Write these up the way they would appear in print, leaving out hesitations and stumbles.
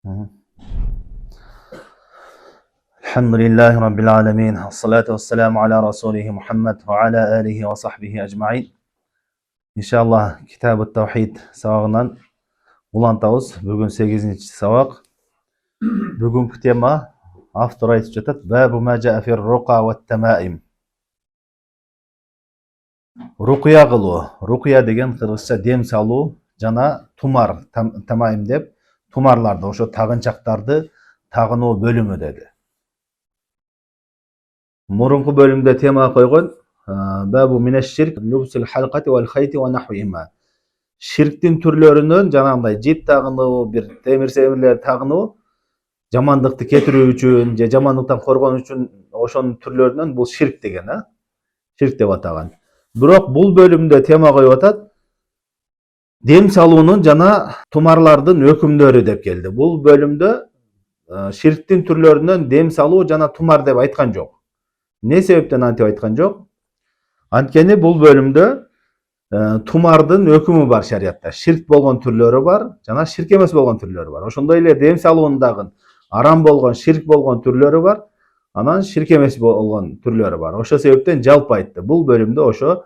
Mhm. Alhamdulillahi Rabbil alamin. Assalatu wassalamu ala rasulihi Muhammad wa ala alihi wa sahbihi ajma'in. İnşallah Kitab-ı Tavhid sabagынан улантабыз. Бүгін 8-ci sabak. Бүгінгі tema автор айтып жатат. Бабу ма жаа фир руқа ва тамаим. Руқия кылуу. Руқия деген кыргызча дем салуу жана тумар, тамаим деп тумарларды, ошо тагынчактарды тагынуу бөлүмү деди. Мурунку бөлүмдө тема койгон бабу минеш ширк любсул халкати вал хайти ва нахвима. Ширктин түрлөрүнөн жанагындай жип тагынуу, бир темир-семирлер тагынуу жамандыкты кетирүү үчүн же жамандыктан коргонуу үчүн ошонун түрлөрүнөн бул ширк деген, ширк деп атаган. Бирок бул бөлүмдө тема коюп атат дем салуунун жана тумарлардын өкүмдөрү деп келди. Бул бөлүмдө ширктин түрлөрүнөн дем салуу жана тумар деп айткан жок. Не себептен антип айткан жок? Анткени бул бөлүмдө тумардын өкүмү бар шариятта. Ширк болгон түрлөрү бар, жана ширк эмес болгон түрлөрү бар. Ошондой эле дем салуунун дагы арам болгон, ширк болгон түрлөрү бар, анан ширк эмес болгон түрлөрү бар. Ошол себептен жалпы айтты. Бул бөлүмдө ошо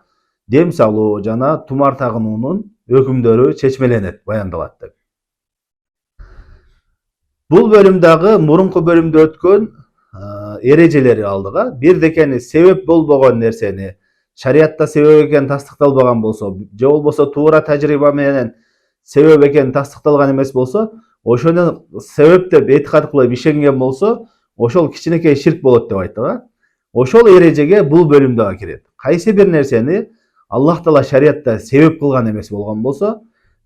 дем салуу жана тумар тагынуунун өкүмдөрү чечмеленет, баяндалат деп. Бул бөлүм дагы мурунку бөлүмдө өткөн эрежелери алдыга бир декени себеп болбогон нерсени шариятта себеп экени тастыкталбаган болсо, же болбосо туура тажрыйба менен себеп экени тастыкталган эмес болсо, ошону себеп деп этикад кылып ишенген болсо, ошол кичинекей ширк болот деп айттык. Ошол эрежеге бул бөлүм дагы кирет. Кайсы бир нерсени Аллах Таала шариятта себеп кылган эмес болгон болсо,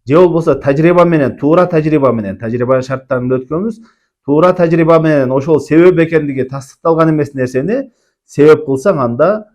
же болбосо тажрыйба менен, туура тажрыйба менен, тажрыйбанын шарттарында өткөнбүз, туура тажрыйба менен ошол себеп экендиги тастыкталган эмес нерсени себеп кылсаң, анда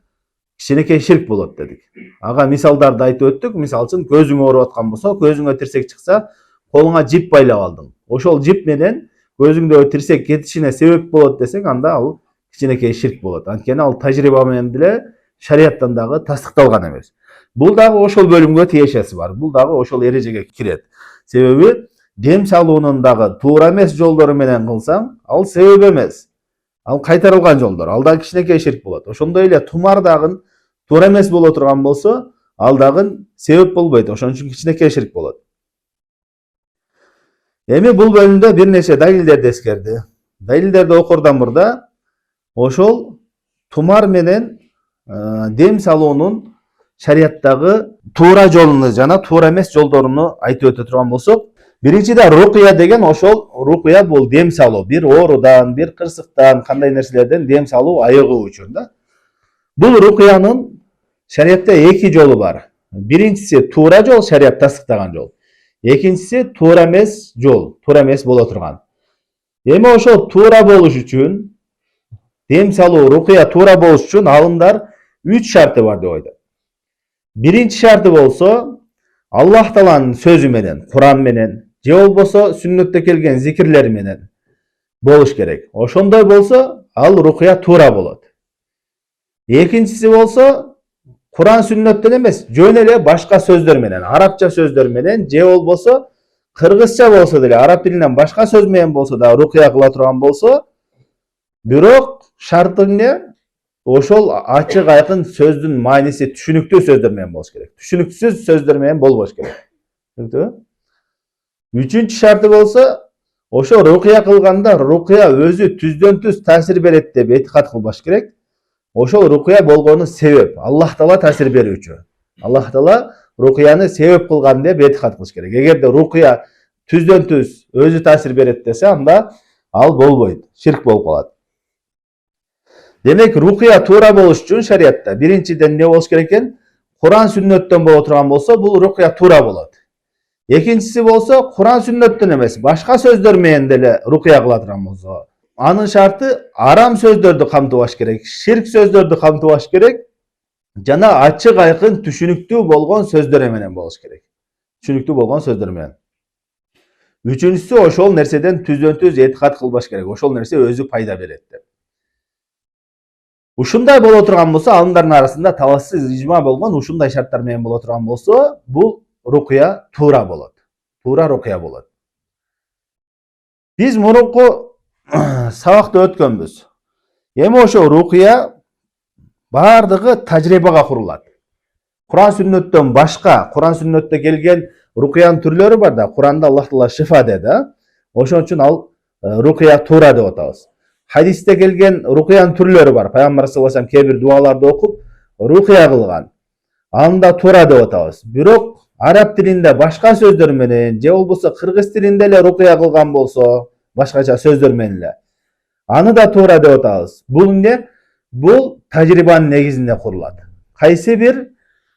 кичинекей ширк болот дедик. Ага мисалдарды айтып өттүк. Мисалы үчүн көзүң ооруп аткан болсо, көзүңө тирсек чыкса, колуңа жип байлап алдың. Ошол жип менен көзүңдөгү тирсек кетишине себеп болот десең, анда ал кичинекей ширк болот. Анткени ал тажрыйба менен деле шарияттан дагы тастыкталган эмес. Бул дагы ошол бөлүмгө тиешеси бар. Бул дагы ошол эрежеге кирет. Себеби дем салуунун дагы туура эмес жолдору менен кылсаң, ал себеп эмес. Ал кайтарылган жолдор. Ал дагы кичинекей ширк болот. Ошондой эле тумар дагы туура эмес боло турган болсо, ал дагы себеп болбойт. Ошон үчүн кичинекей ширк болот. Эми бул бөлүмдө бир нече далилдерди эскерди. Далилдерди окурдан мурда ошол тумар менен дем салуунун шарияттагы туура жолуну жана туура эмес жолдоруну айтып өтө турган болсок, биринчиде рукия деген, ошол рукия бул дем салуу, бир оорудан, бир кырсыктан, кандай нерселерден дем салуу айыгуу үчүн да. Бул рукиянын шариятта эки жолу бар. Биринчиси туура жол, шарият тастыктаган жол. Экинчиси туура эмес жол, туура эмес боло турган. Эми ошол туура болуш үчүн, дем салуу, рукия туура болуш үчүн алымдар 3 шарты бар деп айтат. Биринчи шарты болсо, Аллах Тааланын сөзү менен, Куран менен, же болбосо сүннөттө келген зикирлер менен болуш керек. Ошондой болсо, ал рукия туура болот. Экинчиси болсо, Куран сүннөттөн эмес, жөн эле башка сөздөр менен, арабча сөздөр менен, же болбосо кыргызча болсо деле, араб тилинен башка сөз менен болсо да рукия кыла турган болсо, бирок шарты эмне? Ошол ачык айкын сөздүн мааниси түшүнүктүү сөздөр менен болуш керек. Түшүнүксүз сөздөр менен болбош керек. Түшүнүктүүбү? Үчүнчү шарты болсо, ошо рукия кылганда рукия өзү түздөн түз таасир берет деп этикад кылбаш керек. Ошол рукия болгону себеп, Аллах Таала таасир берүүчү. Аллах Таала рукияны себеп кылган деп этикад кылыш керек. Эгерде рукия түздөн түз өзү таасир берет десе, анда ал болбойт, ширк болуп калат. Демек, рукия туура болуш үчүн шариятта биринчиден не болуш керек экен? Куран сүннөттөн боло турган болсо, бул рукия туура болот. Экинчиси болсо, Куран сүннөттөн эмес, башка сөздөр менен деле рукия кыла турган болсо, анын шарты арам сөздөрдү камтыбаш керек, ширк сөздөрдү камтыбаш керек, жана ачык айкын түшүнүктүү болгон сөздөр менен болуш керек. Түшүнүктүү болгон сөздөр менен. Үчүнчүсү, ошол нерседен түздөн түз этикад кылбаш керек. Ошол нерсе өзү пайда берет деп. Ушундай боло турган болсо, алымдардын арасында талашсыз ижма болгон, ушундай шарттар менен боло турган болсо, бул рукия туура болот. Туура рукия болот. Биз мурунку сабакта өткөнбүз. Эми ошо рукуя бардыгы тажрыйбага курулат. Куран сүннөттөн башка, Куран сүннөттө келген рукуянын түрлөрү бар да, Куранда Аллах Таала шифа деди. Ошон үчүн ал рукуя туура деп атабыз. Хадисте келген рукуянын түрлөрү бар. Пайгамбар саллаллаху алейхи вассалам кээ бир дуаларды окуп рукуя кылган. Анда туура деп атабыз. Бирок араб тилинде башка сөздөр менен, же болбосо кыргыз тилинде эле рукуя кылган болсо, башкача сөздөр менен эле, аны да туура деп атабыз. Бул эмне? Бул тажрыйбанын негизинде курулат. Кайсы бир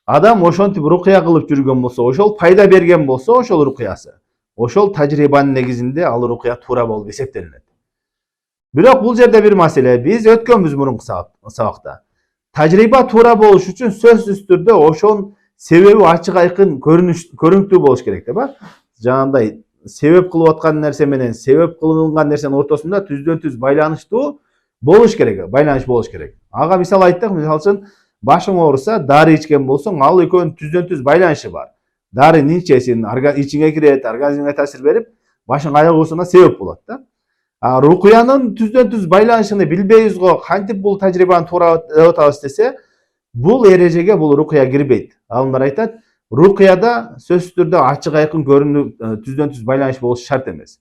адам ошентип рукуя кылып жүргөн болсо, ошол пайда берген болсо, ошол рукуясы, ошол тажрыйбанын негизинде ал рукуя туура болуп эсептелинет. Бирок бул жерде бир маселе, биз өткөнбүз мурунку сабакта. Тажрыйба туура болуш үчүн сөзсүз түрдө ошонун себеби ачык айкын көрүнүктүү болуш керек деп. Жанагындай себеп кылып аткан нерсе менен себеп кылынган нерсенин ортосунда түздөн түз байланыштуу болуш керек, байланыш болуш керек. Ага мисал айттык, мисалы үчүн башың ооруса, дары ичкен болсоң, ал экөөнүн түздөн түз байланышы бар. Дарыны ичесиң, ичиңе кирет, организмиңе таасир берип, башың аагусуна себеп болот да. Рукуянын түздөн түз байланышын билбейбиз го, кантип бул тажрыйбаны туура деп атабыз десе, бул эрежеге бул рукуя кирбейт. Алымдар айтат, рукуяда сөзсүз түрдө ачык айкын көрүнүп, түздөн түз байланыш болуш шарт эмес.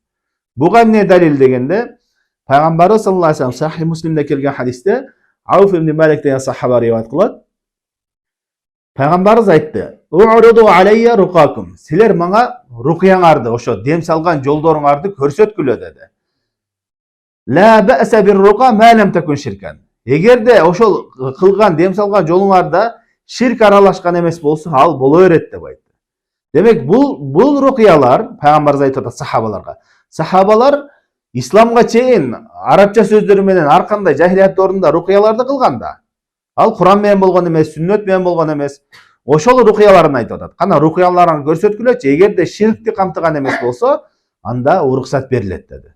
Буга эмне далил дегенде, Пайгамбарыбыз саллаллаху алейхи вассалам Сахih Муслимде келген хадисте Ауф ибн Малик деген сахаба риwayat кылат. Пайгамбарыбыз айтты: "У'руду алейя рукакум." Силер мага рукуяңарды, ошо дем салган жолдоруңарды көрсөткүлө деди. "Ла бa'са bir-ruqa ma lam takun shirkan." Эгерде ошол кылган дем салган жолуңарда ширк аралашкан эмес болсо, ал боло берет деп айтты. Демек, бул рукуялар Пайгамбарыбыз айтып атат сахабаларга. Сахабалар исламга чейин арабча сөздөрү менен ар кандай жахилият орунда рукуяларды кылган да. Ал Куран менен болгон эмес, сүннөт менен болгон эмес. Ошол рукуяларын айтып атат. Кана рукуяларын көрсөткүлөчү, эгерде ширкти камтыган эмес болсо, анда уруксат берилет деди.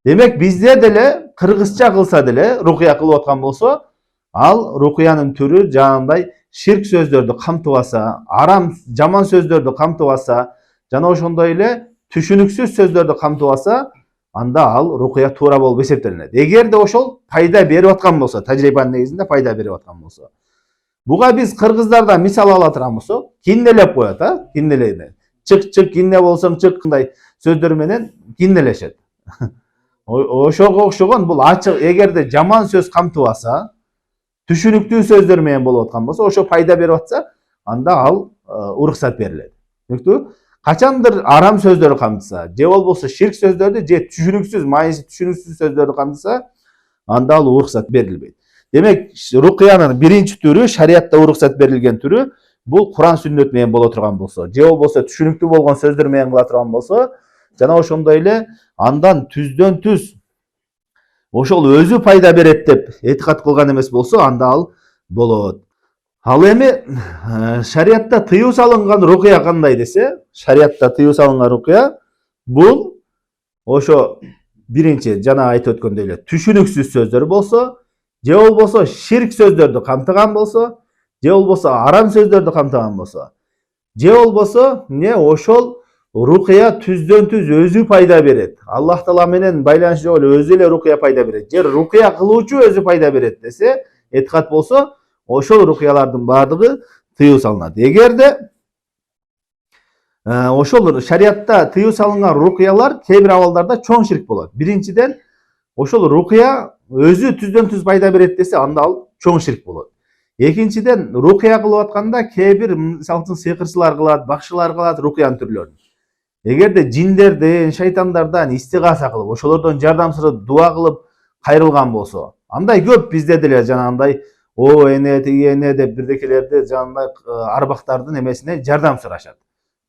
Демек, бизде деле кыргызча кылса деле, рукуя кылып аткан болсо, ал рукуянын түрү жанагындай ширк сөздөрдү камтыбаса, арам, жаман сөздөрдү камтыбаса, жана ошондой эле түшүнүксүз сөздөрдү камтыбаса, анда ал рукуя туура болуп эсептелинет. Эгерде ошол пайда берип аткан болсо, тажрыйбанын негизинде пайда берип аткан болсо. Буга биз кыргыздардан мисал ала турган болсок, киннелеп коет, киннелейди. Чык кинне болсоң чык, мындай сөздөр менен киннелешет. Ошого окшогон бул ачык, эгерде жаман сөз камтыбаса, түшүнүктүү сөздөр менен болуп аткан болсо, ошо пайда берип атса, анда ал уруксат берилет. Түшүнүктүү? Качандыр арам сөздөрдү камтыса, же болбосо ширк сөздөрдү, же түшүнүксүз, майысы түшүнүксүз сөздөрдү камтыса, анда ал уруксат берилбейт. Демек, рукуянын биринчи түрү, шариятта уруксат берилген түрү, бул Куран сүннөт менен боло турган болсо, же болбосо түшүнүктүү болгон сөздөр менен кыла турган болсо, жана ошондой эле андан түздөн түз ошол өзү пайда берет деп этикад кылган эмес болсо, анда ал болот. Ал эми шариятта тыюу салынган рукуя кандай десе, шариятта тыюу салынган рукуя бул ошо биринчи жана айтып өткөндөй эле түшүнүксүз сөздөр болсо, же болбосо ширк сөздөрдү камтыган болсо, же болбосо арам сөздөрдү камтыган болсо, же болбосо ошол рукуя түздөн түз өзү пайда берет. Аллах Таала менен байланышы жок эле өзү эле рукуя пайда берет. Же рукуя кылуучу өзү пайда берет десе, этикад болсо, ошол рукуялардын баардыгы тыюу салынат. Эгерде ошол шариятта тыюу салынган рукуялар кээ бир абалдарда чоң ширк болот. Биринчиден, ошол рукуя өзү түздөн түз пайда берет десе, анда ал чоң ширк болот. Экинчиден, рукуя кылып атканда кээ бир мисалы үчүн сыйкырчылар кылат, бакшылар кылат рукуянын түрлөрүн. Эгерде жиндерден, шайтандардан истигаса кылып, ошолордон жардам сурап, дуа кылып кайрылган болсо, андай көп бизде деле жанагындай о эне тиги эне деп бирдекелерди жанагындай арбактардын эмесине жардам сурашат.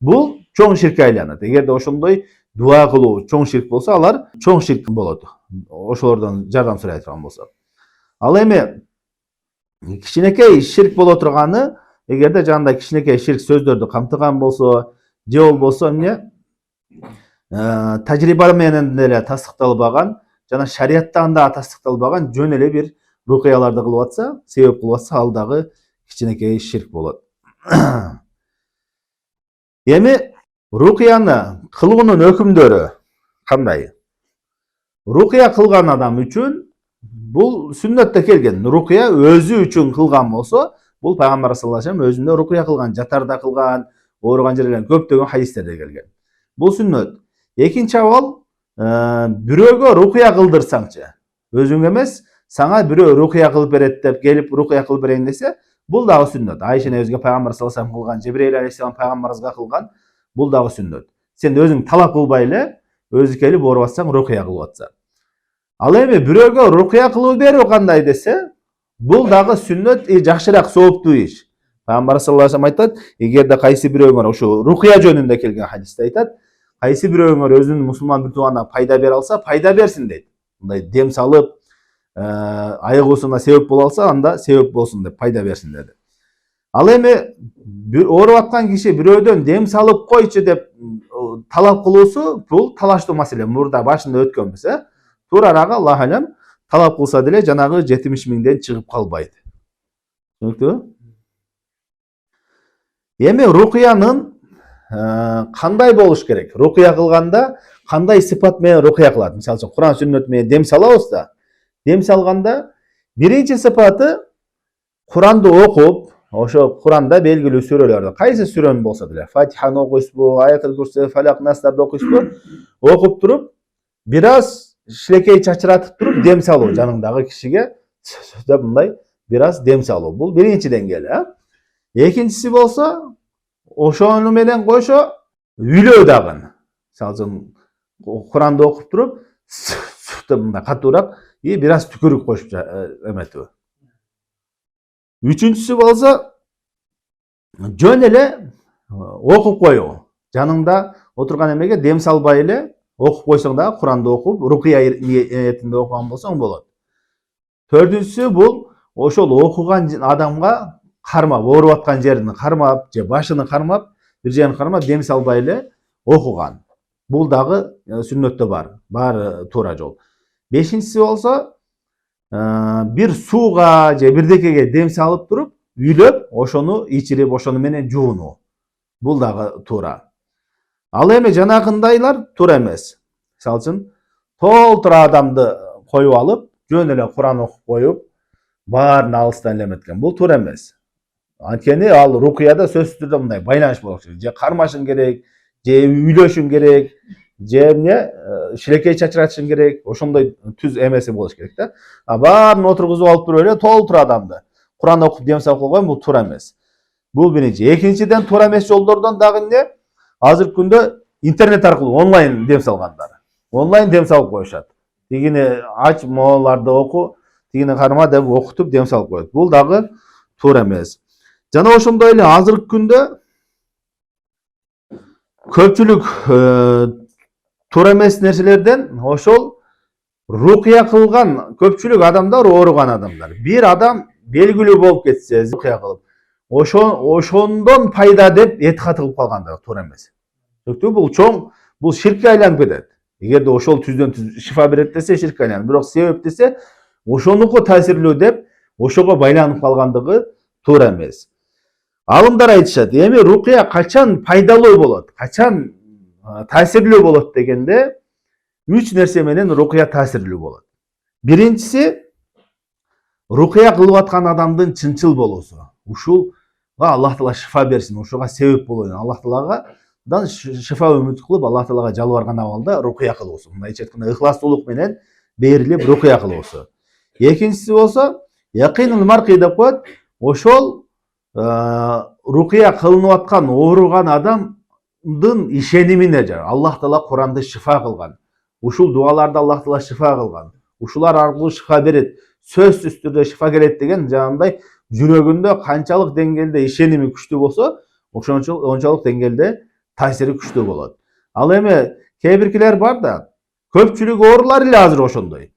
Бул чоң ширкке айланат. Эгерде ошондой дуа кылуу чоң ширк болсо, алар чоң ширк болот. Ошолордон жардам сурай турган болсо. Ал эми кичинекей ширк боло турганы, эгерде жанагындай кичинекей ширк сөздөрдү камтыган болсо, же болбосо тажрыйба менен деле тастыкталбаган, жана шариятта анда тастыкталбаган жөн эле бир рукуяларды кылып атса, себеп кылып атса, ал дагы кичинекей ширк болот. Эми рукуяны кылуунун өкүмдөрү кандай? рукия кылган адам үчүн бул сүннөттө келген. Рукия өзү үчүн кылган болсо, бул пайгамбар саллаллаху алейхи вассалам өзүнө рукия кылган, жатарда кылган, ооруган жерде көптөгөн хадистерде келген. Бул сүннөт. Экинчи абал, бирөөгө рукия кылдырсаңчы, өзүң эмес, сага бирөө рукия кылып берет деп келип рукия кылып берейин десе, бул дагы сүннөт. Айша энебизге пайгамбар саллаллаху алейхи вассалам кылган, Жибрейил алейхиссалам пайгамбарыбызга кылган, бул дагы сүннөт. Сен өзүң талап кылбай эле, өзү келип ооруп атсаң, рукия кылып атса. Ал эми бирөөгө рукия кылып берүү кандай десе, бул дагы сүннөт, жакшыраак, сооптуу иш. Пайгамбар саллаллаху алейхи вассалам айтат, эгерде кайсы бирөөңөр ушу рукия жөнүндө келген хадисте айтат, кайсы бирөөңөр өзүнүн мусулман бир тууганына пайда бере алса, пайда берсин дейт. Мындай дем салып, айыгуусуна себеп боло алса, анда себеп болсун деп пайда берсин деди. Ал эми ооруп аткан киши бирөөдөн дем салып койчу деп талап кылуусу, бул талаштуу маселе. Мурда башында өткөнбүз, Туурарагы Аллах алем, талап кылса деле жанагы 70 миңден чыгып калбайт. Түшүнүктүбү? Эми рукиянын кандай болуш керек? Рукия кылганда кандай сыпат менен рукия кылат? Мисалы үчүн Куран сүннөт менен дем салабыз да. Дем салганда биринчи сыпаты Куранды окуп, ошо Куранда белгилүү сүрөлөрдү, кайсы сүрөнү болсо деле, Фатиханы окуйсузбу, Аятул Курси, Фалак, Настарды окуйсузбу, окуп туруп, бир аз шилекей чачыратып туруп дем салуу, жаныңдагы кишиге деп мындай бир аз дем салуу. Бул биринчи деңгээл, Экинчиси болсо, ошону менен кошо үйлөө дагы. Мисалы үчүн Куранды окуп туруп, деп мындай катуураак и бир аз түкүрүк кошуп эметүү. Үчүнчүсү болсо, жөн эле окуп коюу. Жаныңда отурган эмеге дем салбай эле окуп койсоң дагы, Куранды окуп, рукия ниетинде окуган болсоң болот. Төртүнчүсү бул ошол окуган адамга кармап, ооруп аткан жерин кармап, же башын кармап, бир жерин кармап, дем салбай эле окуган. Бул дагы сүннөттө бар, баары туура жол. Бешинчиси болсо, бир сууга же бирдекеге дем салып туруп, үйлөп, ошону ичирип, ошону менен жуунуу. Бул дагы туура. Ал эми жанагындайлар туура эмес. Мисалы үчүн, толтура адамды коюп алып, жөн эле Куран окуп коюп, баарын алыстан эметкен. Бул туура эмес. Анткени ал рукияда сөзсүз түрдө мындай байланыш болуш керек. Же кармашың керек, же үйлөшүң керек, же эмне шилекей чачыратышың керек, ошондой түз эмеси болуш керек да. Баарын отургузуп алып туруп эле толтура адамды Куран окуп дем салып койгон, бул туура эмес. Бул биринчи. Экинчиден, туура эмес жолдордон дагы эмне? Азыркы күндө интернет аркылуу онлайн дем салгандар. Онлайн дем салып коюшат. Тигини ач, мооларды оку, тигини карма деп окутуп дем салып коет. Бул дагы туура эмес. Жана ошондой эле азыркы күндө көпчүлүк туура эмес нерселерден ошол рукия кылган көпчүлүк адамдар ооруган адамдар. Бир адам белгилүү болуп кетсе, рукия кылып, ошондон пайда деп этикат кылып калгандар туура эмес. Бул чоң, бул ширкке айланып кетет. Эгерде ошол түздөн түз шифа берет десе, ширкке айланат. Бирок себеп десе, ошонуку таасирлүү деп, ошого байланып калгандыгы туура эмес. Алымдар айтышат, эми рукия качан пайдалуу болот, качан таасирлүү болот дегенде, 3 нерсе менен рукия таасирлүү болот. Биринчиси, рукия кылып аткан адамдын чынчыл болуусу. Ушулга Аллах Таала шифа берсин, ушуга себеп болоюн. Аллах Тааладан шифа үмүт кылып, Аллах Таалага жалбарган абалда рукия кылуусу. Мындайча айтканда, ыхластуулук менен берилип рукия кылуусу. Экинчиси болсо, якинул марқи деп коет. Ошол рукия кылынып аткан ооруган адамдын ишенимине жар. Аллах Таала Куранды шифа кылган. Ушул дуаларды Аллах Таала шифа кылган. Ушулар аркылуу шифа берет. Сөзсүз түрдө шифа келет деген жанагындай жүрөгүндө канчалык деңгээлде ишеними күчтүү болсо, ончалык деңгээлде таасири күчтүү болот. Ал эми кээ биркилер бар да, көпчүлүк оорулар эле азыр ошондой.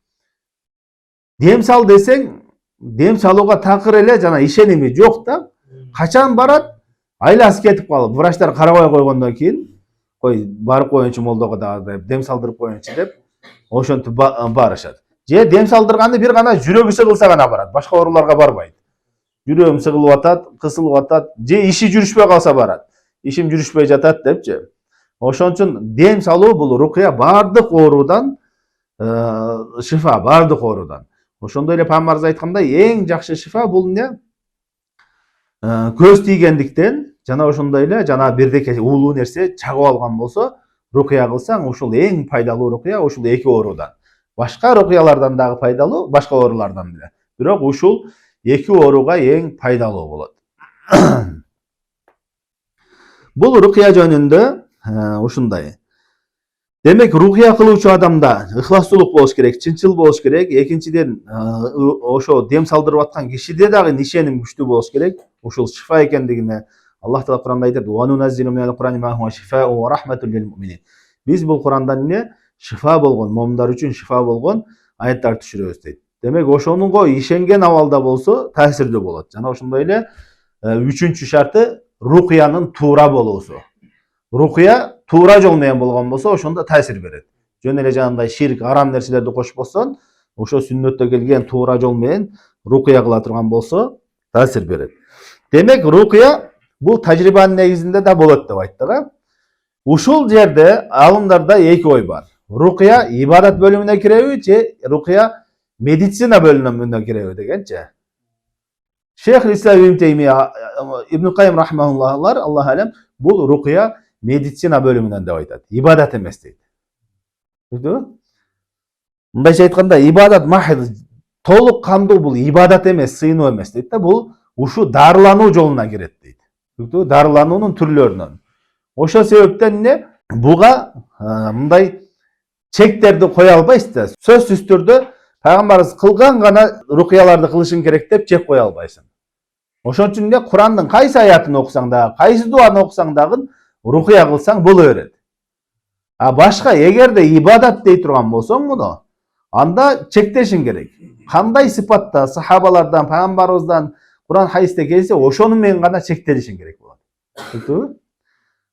Дем сал десең, дем салууга такыр эле жана ишеними жок да. Качан барат? Айласы кетип калып, врачтар карабай койгондон кийин, кой барып коеюнчу молдого дагы дем салдырып коеюнчу деп, ошентип барышат. Же дем салдырганды бир гана жүрөгү сыгылса гана барат, башка ооруларга барбайт. Жүрөгүм сыгылып атат, кысылып атат, же иши жүрүшпөй калса барат. Ишим жүрүшпөй жатат депчи. Ошон үчүн дем салуу бул рукия бардык оорудан шифа бардык оорудан. Ошондой эле Пайгамбарыбыз айткандай эң жакшы шифа бул эмне? Көз тийгендиктен жана ошондой эле жана бирдеке уулуу нерсе чагып алган болсо, рукуя кылсаң, ушул эң пайдалуу рукуя ушул эки оорудан. Башка рукуялардан дагы пайдалуу, башка оорулардан деле. Бирок ушул эки ооруга эң пайдалуу болот. Бул рукуя жөнүндө ушундай. Демек, рукуя кылуучу адамда ыхластуулук болуш керек, чынчыл болуш керек. Экинчиден, ошо дем салдырып аткан кишиде дагы ишеним күчтүү болуш керек. Ушул шифа экендигине Аллах Таала Куранда айтат: "Ва нуназзилу минал Курани ма хуа шифаун ва рахматун лил муъминин." Биз бул Курандан эмне? Шифа болгон, му'миндар үчүн шифа болгон аяттар түшүрөбүз дейт. Демек, ошонунго ишенген абалда болсо таасирдүү болот. Жана ошондой эле үчүнчү шарты рукуянын туура болуусу. Рукуя туура жол менен болгон болсо, ошондо таасир берет. Жөн эле жанагындай ширк, арам нерселерди кошпостон, ошо сүннөттө келген туура жол менен рукуя кыла турган болсо, таасир берет. Демек, рукуя бул тажрыйбанын негизинде да болот деп айттык. Ушул жерде алымдарда эки ой бар. Рукуя ибадат бөлүмүнө киреби же рукуя медицина бөлүмүнө киреби дегенчи. Шейх Ислам ибн Теймия, Ибн Кайым рахмауллахлар, Аллах алем, бул рукуя медицина бөлүмүнөн деп айтат. Ибадат эмес дейт. Түшүндүңбү? Мындайча айтканда, ибадат махид, толук кандуу бул ибадат эмес, сыйынуу эмес дейт да, бул ушу дарылануу жолуна кирет дейт. Түшүндүңбү? Дарылануунун түрлөрүнөн. Ошол себептен эмне? Буга мындай чектерди кое албайсыз да. Сөзсүз түрдө Пайгамбарыбыз кылган гана рукуяларды кылышың керек деп чек кое албайсың. Ошон үчүн эле Курандын кайсы аятын окусаң дагы, кайсы дуаны окусаң дагы рукуя кылсаң боло берет. А башка эгерде ибадат дей турган болсоң муну, анда чектешиң керек. Кандай сыпатта сахабалардан, Пайгамбарыбыздан Куран хадисте келсе, ошону менен гана чектелишиң керек болот. Түшүндүңбү?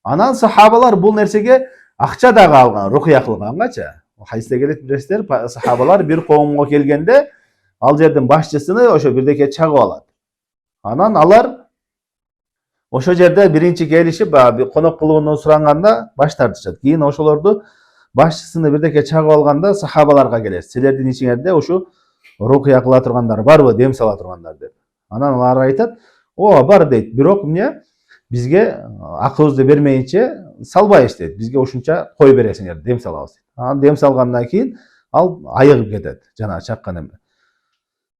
Анан сахабалар бул нерсеге акча дагы алган, рукуя кылгангачы. Хадисте келет билесиздер, сахабалар бир коомго келгенде, ал жердин башчысыны ошо бирдеке чагып алат. Анан алар ошо жерде биринчи келишип, конок кылууну суранганда баш тартышат. Кийин ошолорду башчысыны бирдеке чагып алганда сахабаларга келет. Силердин ичиңерде ушу рукуя кыла тургандар барбы, дем сала тургандар деп. Анан алар айтат: "О, бар" дейт. Бирок эмне? Бизге акыбызды бермейинче салбайбыз дейт. Бизге ушунча кой бересиңер, дем салабыз дейт. Анан дем салгандан кийин ал айыгып кетет, жана чаккан эме.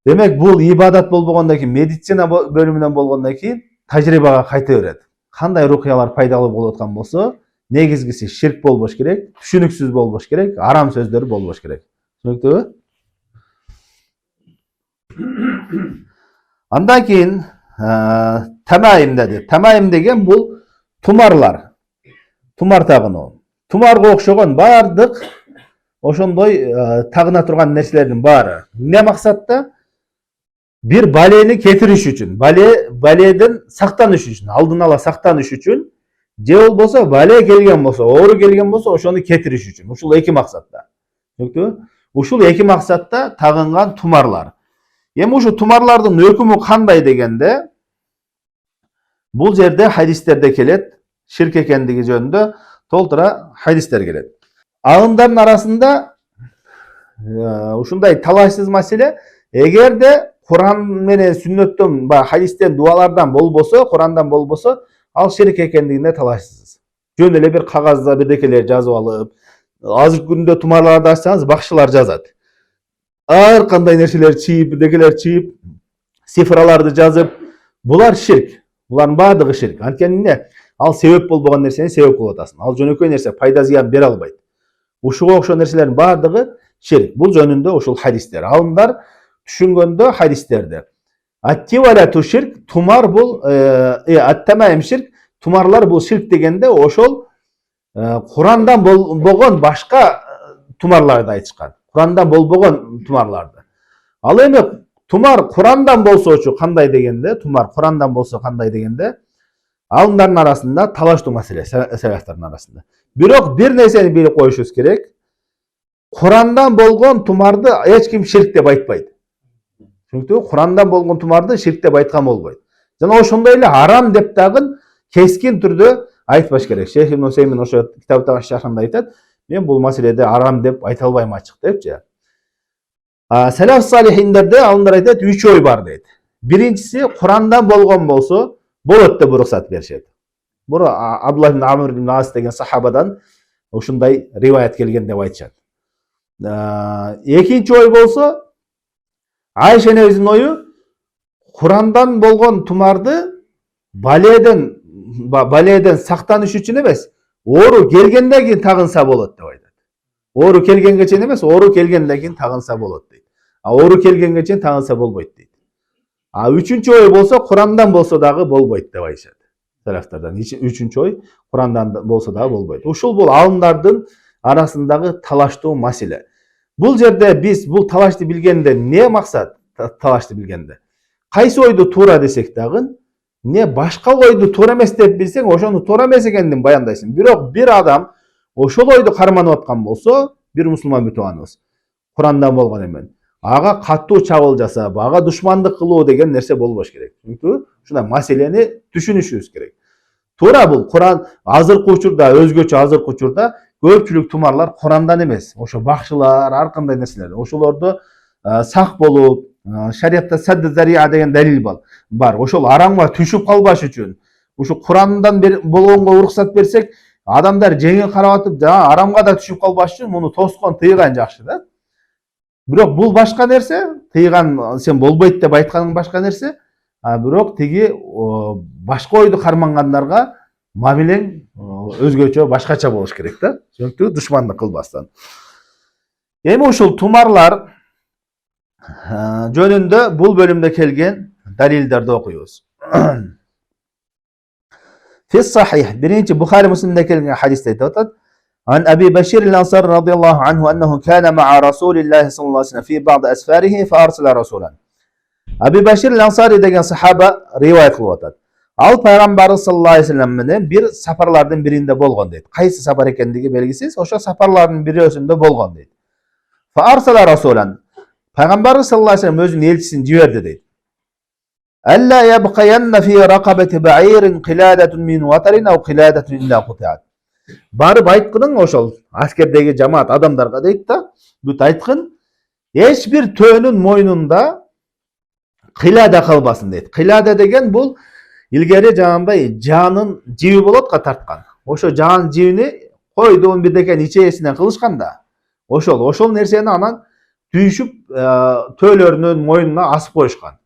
Демек, бул ибадат болбогондон кийин, медицина бөлүмүнөн болгондон кийин тажрыйбага кайта берет. Кандай рукуялар пайдалуу болуп аткан болсо, негизгиси ширк болбош керек, түшүнүксүз болбош керек, арам сөздөр болбош керек. Түшүнүктүүбү? Андан кийин тамаим деди. Тамаим деген бул тумарлар. Тумар тагынуу. Тумарга окшогон бардык ошондой тагына турган нерселердин баары. Эмне максатта? Бир балени кетириш үчүн, баледен сактаныш үчүн, алдын ала сактаныш үчүн, же болбосо бале келген болсо, оору келген болсо, ошону кетириш үчүн. Ушул эки максатта. Түшүндүңбү? Ушул эки максатта тагынган тумарлар. Эми ушу тумарлардын өкүмү кандай дегенде, бул жерде хадистерде келет, ширк экендиги жөнүндө толтура хадистер келет. Алымдардын арасында ушундай талашсыз маселе, эгерде Куран менен сүннөттөн, хадистен, дуалардан болбосо, Курандан болбосо, ал ширк экендигине талашсыз. Жөн эле бир кагазда бирдекелер жазып алып, азыркы күндө тумарларды ачсаңыз, бакчылар жазат. Ар кандай нерселер чийип, бирдекелер чийип, цифраларды жазып, булар ширк. Булардын баардыгы ширк. Анткени эмне? Ал себеп болбогон нерсени себеп кылып атасың. Ал жөнөкөй нерсе, пайда зыян бере албайт. Ушуга окшогон нерселердин баардыгы ширк. Бул жөнүндө ушул хадистер. Алымдар түшүнгөндө хадистерде. Аттивалату ширк, тумар бул, аттамаим ширк, тумарлар бул ширк дегенде ошол Курандан болбогон башка тумарларды айтышкан. Курандан болбогон тумарларды. Ал эми тумар Курандан болсочу кандай дегенде, тумар Курандан болсо кандай дегенде, алымдардын арасында талаштуу маселе, салафтардын арасында. Бирок бир нерсени билип коюшубуз керек. Курандан болгон тумарды эч ким ширк деп айтпайт. Түшүнүктүбү? Курандан болгон тумарды ширк деп айткан болбойт. Жана ошондой эле арам деп дагы кескин түрдө айтпаш керек. Шейх Ибн Усеймин ошо китаптагы шархында айтат: Мен бул маселеде арам деп айта албайм ачык депчи. Селеф салихиндерде алымдар айтат 3 ой бар дейт. Биринчиси Курандан болгон болсо болот деп уруксат беришет. Бул Абдуллах ибн Амр ибн Ас деген сахабадан ушундай риваят келген деп айтышат. Экинчи ой болсо Айша энебиздин ою Курандан болгон тумарды баледен сактаныш үчүн эмес, оору келгенден кийин тагынса болот деп айтат. Оору келгенге чейин эмес, оору келгенден кийин тагынса болот дейт. Оору келгенге чейин тагынса болбойт дейт. Үчүнчү ой болсо Курандан болсо дагы болбойт деп айтышат. Тарафтардан үчүнчү ой Курандан болсо дагы болбойт. Ушул бул алымдардын арасындагы талаштуу маселе. Бул жерде биз бул талашты билгенде не максат? Талашты билгенде кайсы ойду туура десек дагы, не башка ойду туура эмес деп билсең, ошону туура эмес экенин баяндайсың. Бирок бир адам ошол ойду карманып аткан болсо, бир мусулман бүтүп аныбыз Курандан болгон эмен, ага катуу чабыл жасап, ага душмандык кылуу деген нерсе болбош керек. Чүнкү ушундай маселени түшүнүшүбүз керек. Туура бул Куран азыркы учурда, өзгөчө азыркы учурда көпчүлүк тумарлар Курандан эмес, ошо бакчылар, ар кандай нерселер. Ошолорду сак болуп, шариятта садд зария деген далил бар. Ошол арамга түшүп калбаш үчүн ушу Курандан болгонго уруксат берсек, адамдар жеңил карап атып, арамга да түшүп калбаш үчүн муну тоскон, тыйган жакшы да. Бирок бул башка нерсе, тыйган сен болбойт деп айтканың башка нерсе, бирок тиги башка ойду кармангандарга мамилең өзгөчө башкача болуш керек да. Сөзсүз душмандык кылбастан. Эми ушул тумарлар жөнүндө бул бөлүмдө келген далилдерди окуйбуз. Фис сахих, биринчи Бухари Муслимде келген хадисте айтып атат: عن أبي بشير الأنصاري رضي الله عنه أنه كان مع رسول الله صلى الله عليه وسلم في بعض أسفاره فأرسل رسولا. Abi Bashir al-Ansari деген сахаба риваят кылып атат. Ал пайгамбарыбыз саллаллаху алейхи вассалам менен бир сапарлардын биринде болгон дейт. Кайсы сапар экендиги белгисиз, ошо сапарлардын бирөөсүндө болгон дейт. Fa arsala rasulan. Пайгамбарыбыз саллаллаху алейхи вассалам өзүнүн элчисин жиберди дейт. Alla yabqayanna fi raqabati ba'irin qiladatun min watarin aw qiladatun illa quti'at. Барып айткының ошол аскердеги жамаат адамдарга дейт да, бүт айткын, эч бир төөнүн мойнунда кыйлада калбасын дейт. Кыйлада деген бул илгери жанагындай жаанын жиби болот го тарткан. Ошо жаан жибини койдун бирдекени ичээсинен кылышкан да. Ошол нерсени анан түйшүп төөлөрүнүн мойнуна асып коюшкан.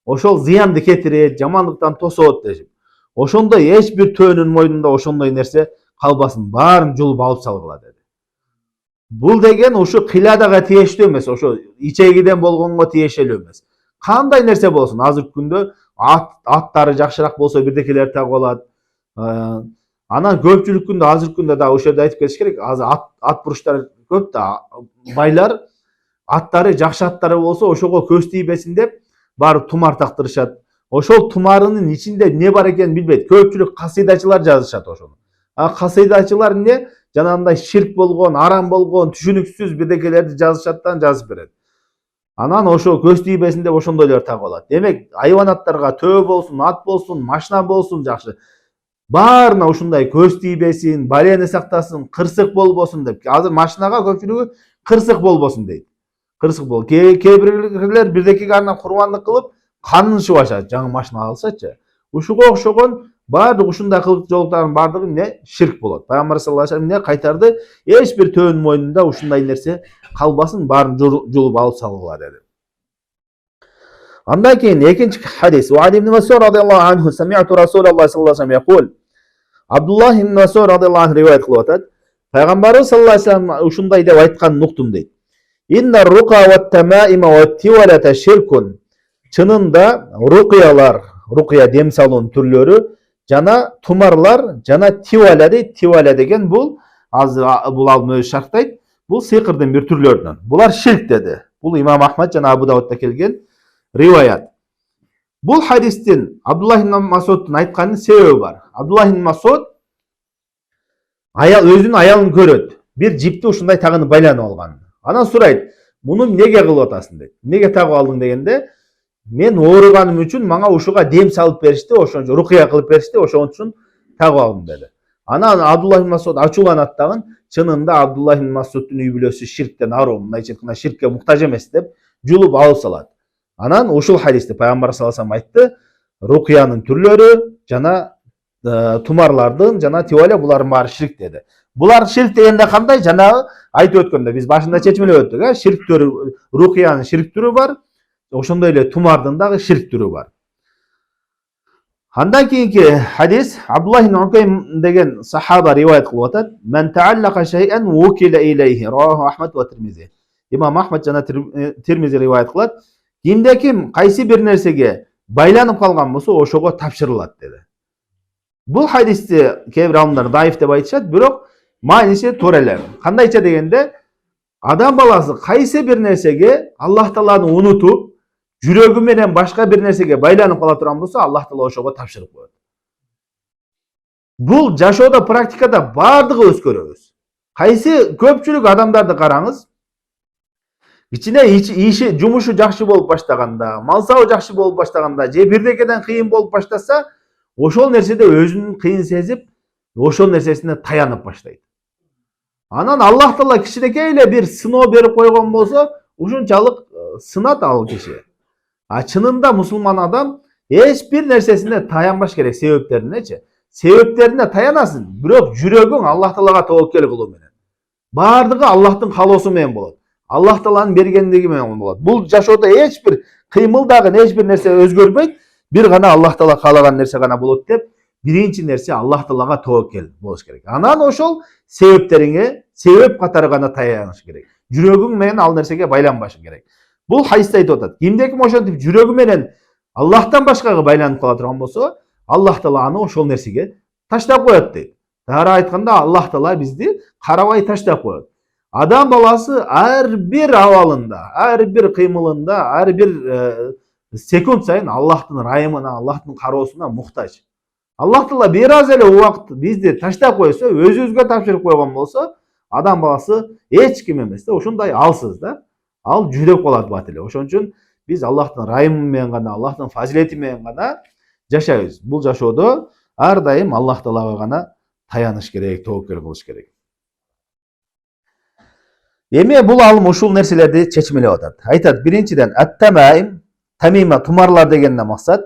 Ошол зыянды кетирет, жамандыктан тосот дешип. Ошондой эч бир төөнүн мойнунда ошондой нерсе калбасын, баарын жулуп алып салгыла деди. Бул деген ушу кыйладага тиештүү эмес, ошо ичегиден болгонго тиешелүү эмес. Кандай нерсе болсун, азыркы күндө аттары жакшыраак болсо бирдекелер тагып алат. Анан көпчүлүк күндө азыркы күндө да ошол жерде айтып кетиш керек, азыр ат буруштар көп да, байлар аттары жакшы аттары болсо ошого көз тийбесин деп барып тумар тактырышат. Ошол тумарынын ичинде не бар экенин билбейт. Көпчүлүк касыйдачылар жазышат ошону. Касыйдачылар эмне? Жанагындай ширк болгон, арам болгон, түшүнүксүз бирдекелерди жазышаттан жазып берет. Анан ошо көз тийбесин деп ошондойлор тагып алат. Демек, айванаттарга төө болсун, ат болсун, машина болсун жакшы. Баарына ушундай көз тийбесин, балени сактасын, кырсык болбосун деп. Азыр машинага көпчүлүгү кырсык болбосун дейт. Кырсык бол. Кээ бирлер бирдекеге арнап курбандык кылып, канын шубашат, жаңы машина алсачы. Ушуга окшогон баардык ушундай кылык жолуктардын баардыгы эмне? Ширк болот. Пайгамбар саллаллаху алейхи вассалам эмне кайтарды? Эч бир төөнүн мойнунда ушундай нерсе калбасын, баарын жулуп алып салгыла деди. Андан кийин экинчи хадис. Уали ибн Мас'уд радıyallahu anhu sami'tu Rasulullah sallallahu aleyhi ve sellem yaqul. Abdullah ibn Mas'uд радıyallahu anh риваят кылып атат. Пайгамбарыбыз саллаллаху алейхи ва саллям ушундай деп айтканын уктум дейт. Инна рука ва тамаима ва тивалата ширкун. Чынында рукия дем салуунун түрлөрү жана тумарлар, жана тиваля дейт. Тиваля деген бул азыр бул алым өзү шарттайт. Бул сыйкырдын бир түрлөрүнөн. Булар ширк деди. Бул Имам Ахмад жана Абу Давудда келген риваят. Бул хадистин Абдуллах ибн Мас'удтун айтканынын себеби бар. Абдуллах ибн Мас'уд өзүнүн аялын көрөт. Бир жипти ушундай тагынып байланып алган. Анан сурайт: "Муну эмнеге кылып атасың?" дейт. "Эмнеге тагып алдың?" дегенде, "Мен ооруганым үчүн мага ушуга дем салып беришти, ошончо рукия кылып беришти, ошон үчүн тагып алдым" деди. Анан Абдуллах ибн Мас'уд ачууланат дагы, чынында Абдуллах ибн Масудтун үй бүлөсү ширктен аруу, мындайча айтканда ширкке муктаж эмес деп жулуп алып салат. Анан ушул хадисти пайгамбар саллаллаху алейхи вассалам айтты, рукуянын түрлөрү жана тумарлардын жана тивале булардын баары ширк деди. Булар ширк дегенде кандай? Жанагы айтып өткөндө биз башында чечмелеп өттүк, ширк түрү, рукуянын ширк түрү бар, ошондой эле тумардын дагы ширк түрү бар. Андан кийинки хадис Абдуллах ибн Укайм деген сахаба риваят кылып атат. Мен тааллака шай'ан вукила илейхи. Раваху Ахмад ва Тирмизи. Имам Ахмад жана Тирмизи риваят кылат. Кимде ким кайсы бир нерсеге байланып калган болсо, ошого тапшырылат деди. Бул хадисти кээ бир аалымдар даиф деп айтышат, бирок мааниси туура эле. Кандайча дегенде, адам баласы кайсы бир нерсеге Аллах Тааланы унутуп, жүрөгү менен башка бир нерсеге байланып кала турган болсо, Аллах Таала ошого тапшырып коет. Бул жашоодо практикада бардыгы өзгөрөбүз. Кайсы көпчүлүк адамдарды караңыз, ичине иши, жумушу жакшы болуп баштаганда, мал сабы жакшы болуп баштаганда, же бирдекеден кыйын болуп баштаса, ошол нерседе өзүн кыйын сезип, ошол нерсесине таянып баштайт. Анан Аллах Таала кичинекей эле бир сыноо берип койгон болсо, ушунчалык сынат ал киши. А чынында мусулман адам эч бир нерсесине таянбаш керек, себептеринечи. Себептерине таянасың, бирок жүрөгүң Аллах Таалага тобоккел кылуу менен. Бардыгы Аллахтын каалоосу менен болот. Аллах Тааланын бергендиги менен болот. Бул жашоодо эч бир кыймылдагы эч бир нерсе өзгөрбөйт. Бир гана Аллах Таала каалаган нерсе гана болот деп, биринчи нерсе Аллах Таалага тобоккел болуш керек. Анан ошол себептериңе, себеп катары гана таяныш керек. Жүрөгүң менен ал нерсеге байланбашың керек. Бул хадисте айтып атат. Кимде ким ошентип жүрөгү менен Аллахтан башкага байланып кала турган болсо, Аллах Таала аны ошол нерсеге таштап коет дейт. Тагыраак айтканда, Аллах Таала бизди карабай таштап коет. Адам баласы ар бир абалында, ар бир кыймылында, ар бир секунд сайын Аллахтын райымына, Аллахтын кароосуна муктаж. Аллах Таала бир аз эле убакыт бизди таштап койсо, өзүбүзгө тапшырып койгон болсо, адам баласы эч ким эмес да, ошондой алсыз да. Ал жүдөп калат бат эле. Ошон үчүн биз Аллахтын райымы менен гана, Аллахтын фазилети менен гана жашайбыз. Бул жашоодо ар дайым Аллах Таалага гана таяныш керек, тобоккел кылыш керек. Эми бул алым ушул нерселерди чечмелеп атат. Айтат, биринчиден ат-тамаим, тамима, тумарлар дегенден максат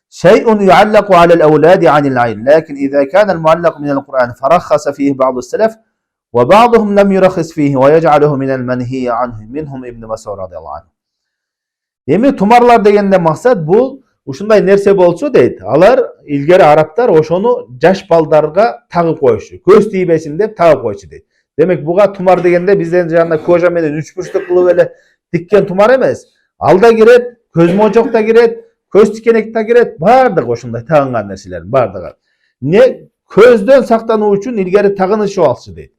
шай'ун юаллaqu alal awladi anil ayn, lakin idha kana al-muallaq min al-Qur'an farakhasa fihi ba'd as-salaf wa ba'dhum lam yurakhis fihi wa yaj'aluhu min al-manhi anhu minhum Ibn Mas'ud radhiyallahu anhu. Эми тумарлар дегенден максат бул ушундай нерсе болчу дейт. Алар илгери арабтар ошону жаш балдарга тагып коюшу, көз тийбесин деп тагып койчу дейт. Демек буга тумар дегенде бизден жана кожа менен үч бурчтук кылып эле тиккен тумар эмес. Ал да кирет, көз мончок да кирет, көз тикенек да кирет, бардыгы ошондой тагынган нерселердин бардыгы. Не көздөн сактануу үчүн илгери тагынышып алчу дейт.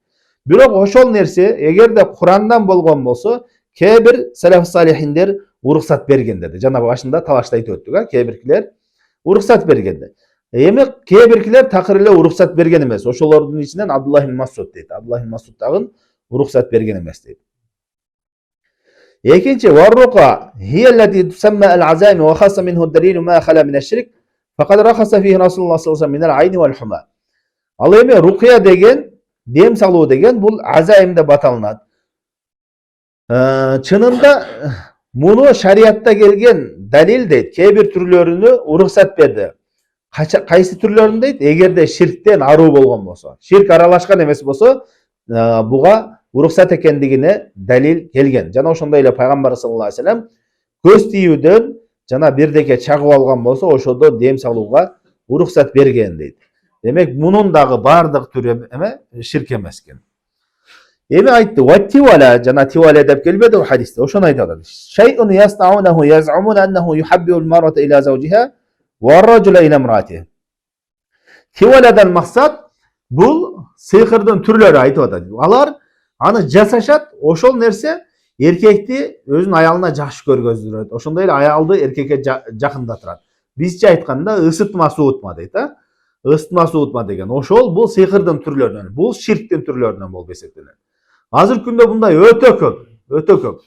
Бирок ошол нерсе эгерде Курандан болгон болсо, кээ бир салаф салихиндер уруксат берген деди. Жана башында талашта айтып өттүк, кээ биркилер уруксат бергенде. Эми кээ биркилер такыр эле уруксат берген эмес. Ошолордун ичинен Абдуллах ибн Масуд дейт. Абдуллах ибн Масуд дагы уруксат берген эмес дейт. Экинчи, варрука хия аллати тусамма ал-азаими ва хасса минху ad-dalil ma khala min ash-shirk faqad rakhasa fihi Rasulullah sallallahu alaihi wasallam min al-ayn wal-huma. Ал эми рукия деген, дем салуу деген бул азаим деп аталынат. Чынында муну шариатта келген далил дейт, кээ бир түрлөрүнө уруксат берди. Кайсы түрлөрүн дейт? Эгерде ширктен аруу болгон болсо, ширк аралашкан эмес болсо, буга уруксат экендигине далил келген. Жана ошондой эле пайгамбар саллаллаху алейхи вассалам көз тийүүдөн жана бирдеке чагып алган болсо, ошодо дем салууга уруксат берген дейт. Демек, мунун дагы бардык түрү ширк эмес экен. Эми айтты, ваттивала, жана тивала деп келбеди бул хадисте. Ошону айтат. Шай'ун ястаунаху яз'умуна аннаху юхаббу al-mar'ata ila zawjiha wa ar-rajula ila imra'atihi. Тиваладан максат бул сыйкырдын түрлөрү айтып атат. Алар аны жасашат, ошол нерсе эркекти өзүнүн аялына жакшы көргөздүрөт. Ошондой эле аялды эркекке жакындатат. Бизче айтканда ысытма суутма дейт, ысытма суутма деген. Ошол бул сыйкырдын түрлөрүнөн, бул ширктин түрлөрүнөн болуп эсептелет. Азыр күндө мындай өтө көп.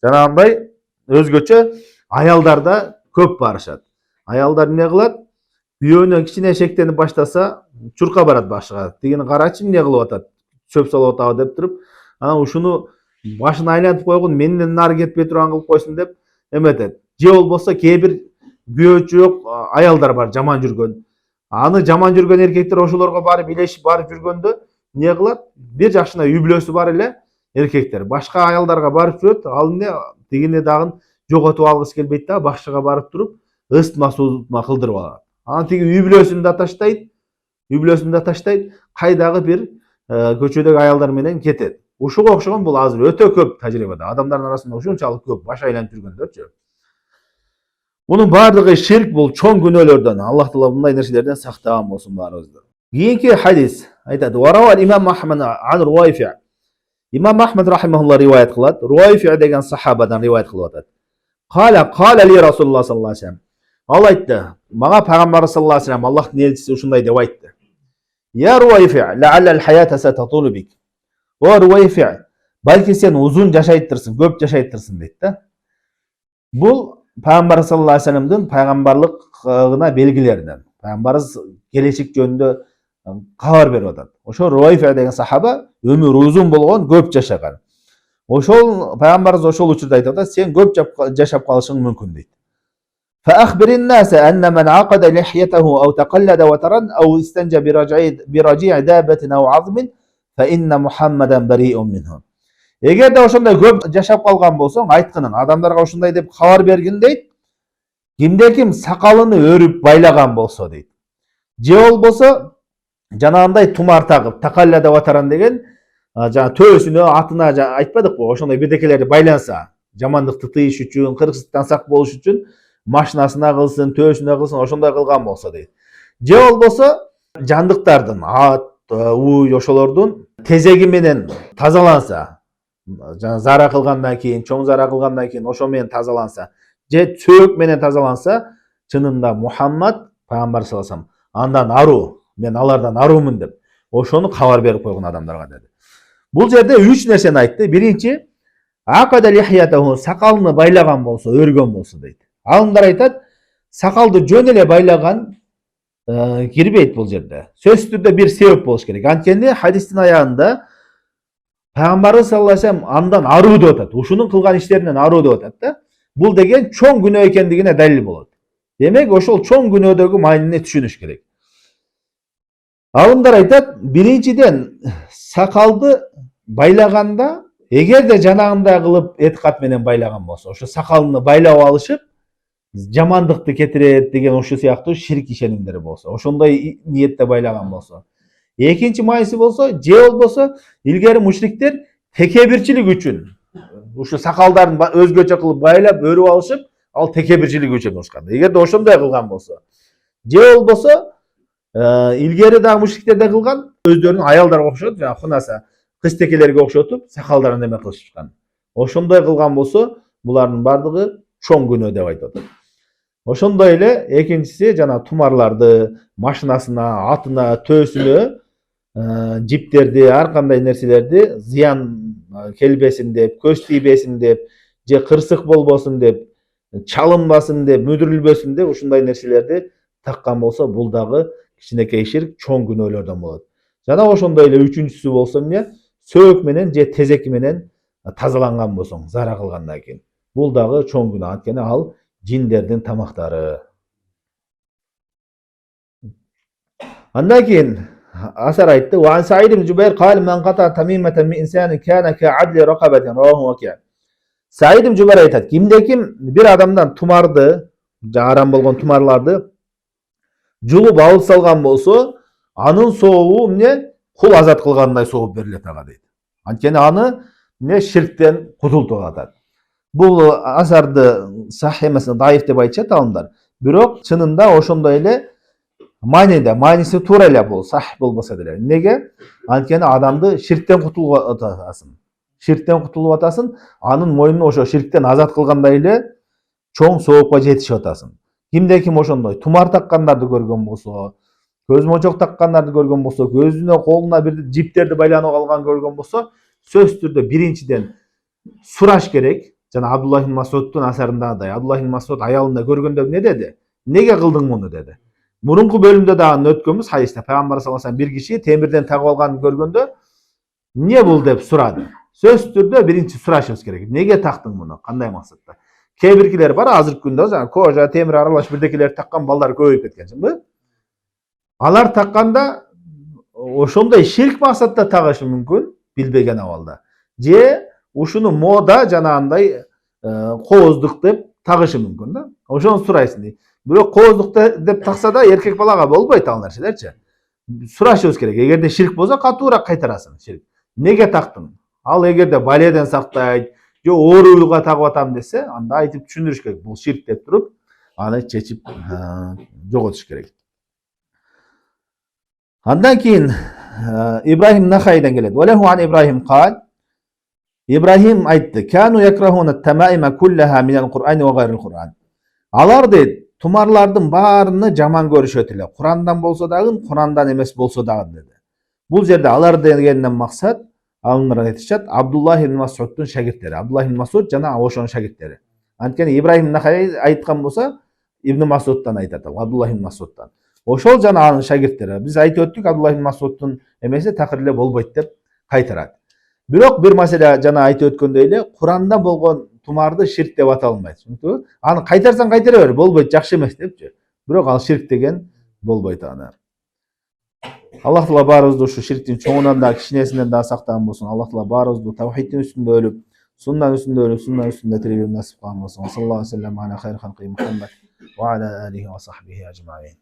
Жанагындай өзгөчө аялдарда көп барышат. Аялдар эмне кылат? Күйөөнө кичине шектенип баштаса, чурка барат башыга. Тигини карачы эмне кылып атат? чөп салып атабы деп туруп, анан ушуну башын айлантып койгон, менден нары кетпей турган кылып койсун деп эметет. Же болбосо кээ бир күбө жок аялдар бар жаман жүргөн. Аны жаман жүргөн эркектер ошолорго барып илешип барып жүргөндө не кылат? Бир жакшына үй бүлөсү бар эле эркектер башка аялдарга барып жүрөт, ал эмне тигини дагы жоготуп алгысы келбейт да, бакчага барып туруп ысытма суутма кылдырып алат. Анан тиги үй бүлөсүн да таштайт, кайдагы бир көчөдөгү аялдар менен кетет. Ушуга окшогон бул азыр өтө көп тажрыйбада. Адамдардын арасында ушунчалык көп баш айланып жүргөндөрчү. Bunun bardыгы şirk, bul çoğun günölörden. Allah Teala bunday nerselerden saktagан bolsun barыбызды. Keyinki hadis aytadi. Wa rawal İmam Ahmed an Ruwayfi'. İmam Ahmed rahimahullah rivayet kılat. Ruwayfi' degen sahabadan rivayet kılıp atat. Qala li Rasulullah sallallahu aleyhi ve sellem. Al aytdı. Mağa Peygamber sallallahu aleyhi ve sellem Allah'ın elçisi uşunday dep aytdı. Ya Ruwayfi' la'allal hayata satatulu bik. O Ruwayfi' balki sen uzun yaşaytırsın, köp yaşaytırsın deydi de. Bu Peygamber sallallahu aleyhi ve sellem'din peygamberliğine belgilerinden. Peygamberimiz gelecek yönünde kabar berip atat. Oşo Ruwayfi' degen sahaba ömür uzun bolgon, köp yaşagan. Oşol Peygamberimiz oşol uçurda aytadi, sen köp yaşap kalışın mümkün deydi. فأخبر الناس أن من عقد لحيته أو تقلد وترا أو استنجى برجيع دابة أو عظم فإن محمدا بريء منهم. Eğer de oşunday köp yaşap kalgan bolsoň, aytkının adamlarga oşunday dep kabar bergin deyt. Kimde kim sakalını örüp baylagan bolsa deyt. Je bolboso janagınday tumar takıp takallada vataran degen jana töösüne atına aytpadyk bu, oşonday birdekeleri baylansa, jamandыкты tıyış üçin, kırgızlıktan sak boluş üçin maşinasına kılsın, töösüne kılsın, oşonday kılgan bolsa deyt. Je bolboso jandıktardın, at, uy oşolordun tezegi menen tazalansa, zara kılgandan keyin, çoğun zara kılgandan keyin oşo menen tazalansa, je çöök menen tazalansa, çınında Muhammed Peygamber sallallahu aleyhi ve sellem andan aru, men alardan arumun dep oşonu kabar berip koygun adamlarga dedi. Bul jerde 3 nerseni aytты. Birinci, aqada lihyatahu, sakalını baylagan bolsa, örgön bolsa deydi. Alımlar aytat, sakaldı jön ele baylagan girbeyt bul jerde. Söz türde bir sebep boluş kerek. Antkeni hadistin ayağında Peygamberimiz sallallahu aleyhi ve sellem andan aruu dep atat. Uşunun kılgan işlerinden aruu dep atat da. Bul degen çoğun günөө ekendigine dalil bolot. Demek oşol çoğun günөөdөгү maýnyny түшүnүş kerek. Alımlar aytat, birinciden sakaldı baylaganda, eger de janagında kılıp etikat menen baylagan bolsa, oşo sakalını baylap alışıp jamandыкты ketiret degen oşu siyaktуу şirk işenimleri bolsa, oşonday niyette baylagan bolsa. Ekinci maýysı bolsa, je bolboso ilgeri müşrikler tekebirçilik üçin uşu sakaldарын özgöçe kılıp baylap örüp alışıp al tekebirçilik üçin uçkan. Eger de oşonday kılgan bolsa, je bolboso ilgeri dagы müşrikler de kılgan, özlerinin ayaldarga okşotup, jana hınasa kıztekelerge okşotup sakallarını neme kılışıp çıkan. Oşonday kılgan bolsa, bularının bardygy çoğun günөө dep aytат. Oşonday ele ekincisi jana tumarlardı, maşinasına, atına, töösüne, jipтерди, ар кандай нерселерди зыян келбесин деп, көз тийбесин деп, же кырсык болбосун деп, çalınбасын деп, мүдүрүлбөсүн деп ушундай нерселерди таккан болсо, бул дагы кичинекей ширк, чоң күнөөлөрдөн болот. Жана ошондой эле үчүнчүсү болсо эмне? Сөөк менен же тезек менен тазаланган болсоң, зара кылгандан кийин. Бул дагы чоң күнөө, анткени ал жиндердин тамактары. Andan keyin asar aytты. Wa an Sa'id ibn Jubayr qala man qata tamimatan min insanin kana ka'adli raqabatin rawahu Waki'. Sa'id ibn Jubayr aytат, kimde kim bir adamdan tumardı, haram bolgon tumarlardı julup alып salgan bolso, anın soğuğu emne kul azat kılganday soğup berilет ага дейт. Antkeni anı ne şirkten kutultup atat. Bul asardı sahih emesine daif dep aytышат alımlar. Birok çınında oşondoy ele maynisi tuura ele bol, sahih bolbosa delе. Nege? Antkeni adamdı şirkten kutulup atasın. Şirkten kutulup atasın, anın moyununu oşo şirkten azat kılganday ele çoğun soğukka jetişip atasın. Kimde kim oşondoy tumar takkandарды көргөн болсо, көз мочок takkandарды көргөн болсо, gözüne koluna bir jipтерди байланып алган көргөн болсо, söz türde birinciden suraş gerek. Jana Abdullah ibn Mas'ud'un asarındagıday. Abdullah ibn Mas'ud ayalında görgöndө ne dedi? Nege kıldın bunu dedi. Murunku bölümde dagы ötkönbüz hadiste Peygamber sallallahu aleyhi ve sellem bir kişi temirden tagып algan görgöndө эмне бул деп сурады. Сөзсүз түрдө биринчи сурашыбыз керек. Неге тактың муну? Кандай максатта? Кээ биркилер бар, азыркы күндө жаңа кожа, темир аралаш бирдекелерди таккан балдар көбөйүп кеткен, чынбы? Алар такканда ошондой ширк максатта тагышы мүмкүн, билбеген абалда. Же ушуну мода жанагындай кооздук деп тагышы мүмкүн да. Ошону сурайсың. Бирок кооздук деп такса да эркек балага болбойт ал нерселерчи. Сурашыбыз керек. Эгерде ширк болсо катуураак кайтарасың. Ширк. Неге тактың? Ал эгерде баледен сактайт, же ооруга тагып атам десе, анда айтып түшүндүрүш керек. Бул ширк деп туруп, аны чечип жоготуш керек. Андан кийин Ибрахим Нахайдан келет. Валаху ан Ибрахим кал. Ибрахим айтты: "Кану якрахуна тамаима куллаха минал Кур'ани ва гайрил Кур'ан." Алар дейт, тумарлардын баарыны жаман көрүшөт эле. Курандан болсо дагы, Курандан эмес болсо дагы деди. Бул жерде алар дегенден максат, алымдар айтышат, Абдуллах ибн Масудтун шагирттери. Абдуллах ибн Масуд жана ошонун шагирттери. Анткени Ибрахим Нахай айткан болсо, Ибн Масудтан айтат, Абдуллах ибн Масудтан. Ошол жана анын шагирттери. Биз айтып өттүк, Абдуллах ибн Масудтун эмеси такыр эле болбойт деп кайтарат. Бирок бир маселе жана айтып өткөндөй эле, Куранда болгон тумарды ширк деп аталбайт. Түшүнүктүбү? Аны кайтарсаң кайтара бер, болбойт, жакшы эмес депчи. Бирок ал ширк деген болбойт аны. Аллах Таала баарыбызды ушу ширктин чоңунан да, кичинесинен да сактаган болсун. Аллах Таала баарыбызды тавхидтин үстүндө өлүп, суннан үстүндө тирилүүнү насип кылган болсун. Саллаллаху алейхи ва саллям ала хайр халқи Мухаммад ва ала алихи ва сахбихи ажмаин.